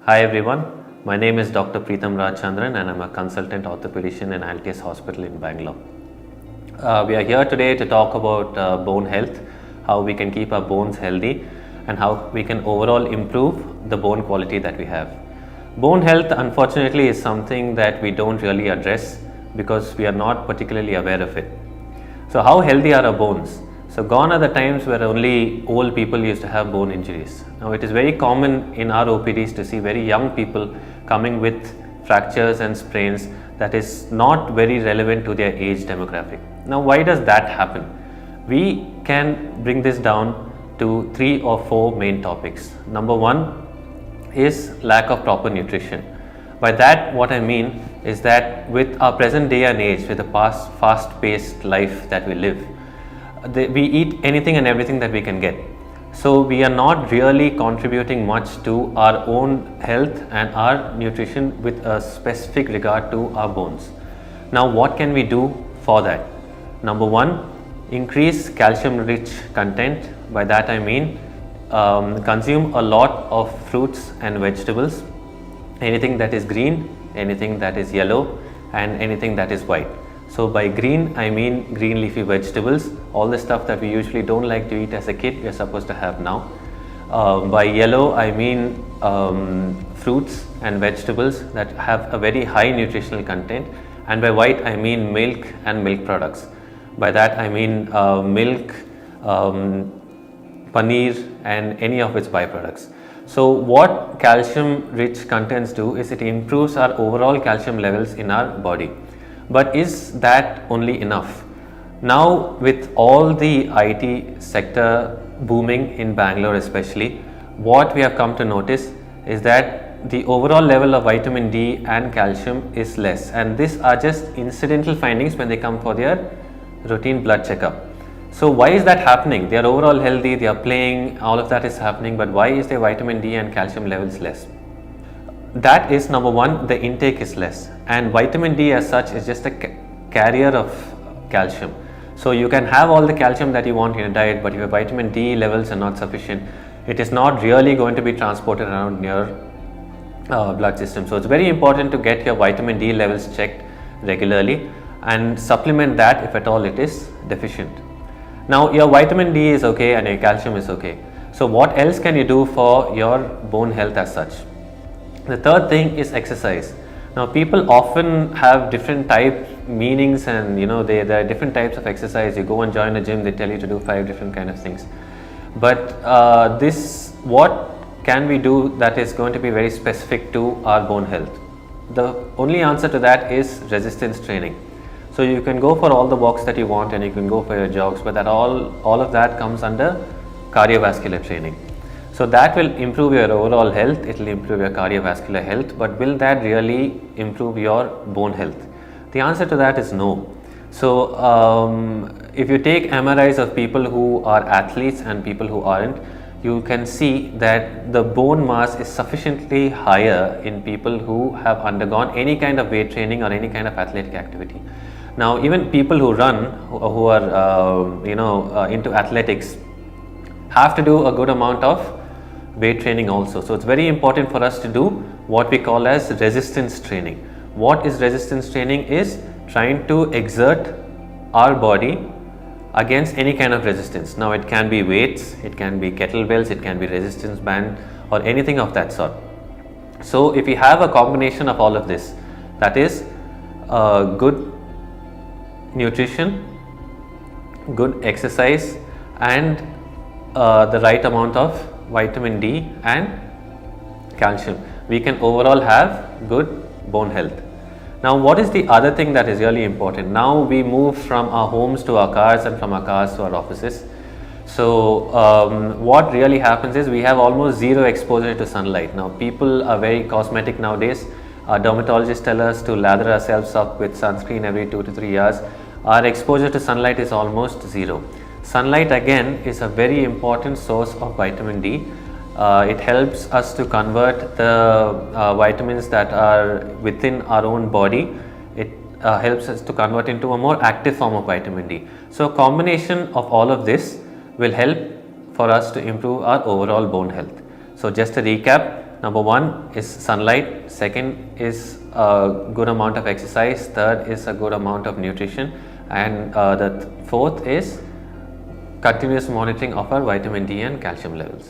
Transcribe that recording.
Hi everyone, my name is Dr. Preetham and I'm a consultant orthopedician in ILTS Hospital in Bangalore. We are here today to talk about bone health, how we can keep our bones healthy and how we can overall improve the bone quality that we have. Bone health unfortunately is something that we don't really address because we are not particularly aware of it. So how healthy are our bones? So gone are the times where only old people used to have bone injuries. Now it is very common in our OPDs to see very young people coming with fractures and sprains that is not very relevant to their age demographic. Now why does that happen? We can bring this down to 3 or 4 main topics. Number 1 is lack of proper nutrition. By that what I mean is that with our present day and age, with the fast paced life that we live, we eat anything and everything that we can get. So we are not really contributing much to our own health and our nutrition with a specific regard to our bones. Now what can we do for that? Number 1, increase calcium rich content. By that I mean consume a lot of fruits and vegetables, anything that is green, anything that is yellow and anything that is white. So by green I mean green leafy vegetables, all the stuff that we usually don't like to eat as a kid we are supposed to have now. By yellow I mean fruits and vegetables that have a very high nutritional content, and by white I mean milk and milk products. By that I mean milk, paneer and any of its byproducts. So what calcium rich contents do is it improves our overall calcium levels in our body. But is that only enough? Now with all the IT sector booming in Bangalore especially, what we have come to notice is that the overall level of vitamin D and calcium is less, and these are just incidental findings when they come for their routine blood checkup. So why is that happening? They are overall healthy, they are playing, all of that is happening, but why is their vitamin D and calcium levels less? That is number 1, the intake is less, and vitamin D as such is just a carrier of calcium. So you can have all the calcium that you want in your diet, but if your vitamin D levels are not sufficient, it is not really going to be transported around your blood system. So it's very important to get your vitamin D levels checked regularly and supplement that if at all it is deficient. Now your vitamin D is okay and your calcium is okay. So what else can you do for your bone health as such? The third thing is exercise. Now people often have different meanings, and there are different types of exercise. You go and join a gym, they tell you to do 5 different kind of things. But what can we do that is going to be very specific to our bone health? The only answer to that is resistance training. So you can go for all the walks that you want and you can go for your jogs, but that all of that comes under cardiovascular training. So that will improve your overall health, it will improve your cardiovascular health, but will that really improve your bone health? The answer to that is no. So if you take MRIs of people who are athletes and people who aren't, you can see that the bone mass is sufficiently higher in people who have undergone any kind of weight training or any kind of athletic activity. Now even people who run, who are into athletics, have to do a good amount of weight training also. So it's very important for us to do what we call as resistance training. What is resistance training? Is trying to exert our body against any kind of resistance. Now it can be weights, it can be kettlebells, it can be resistance band or anything of that sort. So if we have a combination of all of this, that is good nutrition, good exercise and the right amount of vitamin D and calcium, we can overall have good bone health. Now what is the other thing that is really important? Now we move from our homes to our cars and from our cars to our offices. So what really happens is we have almost zero exposure to sunlight. Now people are very cosmetic nowadays. Our dermatologists tell us to lather ourselves up with sunscreen every 2 to 3 hours. Our exposure to sunlight is almost zero. Sunlight again is a very important source of vitamin D. It helps us to convert the vitamins that are within our own body. It helps us to convert into a more active form of vitamin D. So a combination of all of this will help for us to improve our overall bone health. So just a recap, Number one is sunlight, second is a good amount of exercise, third is a good amount of nutrition, and the fourth is continuous monitoring of our vitamin D and calcium levels.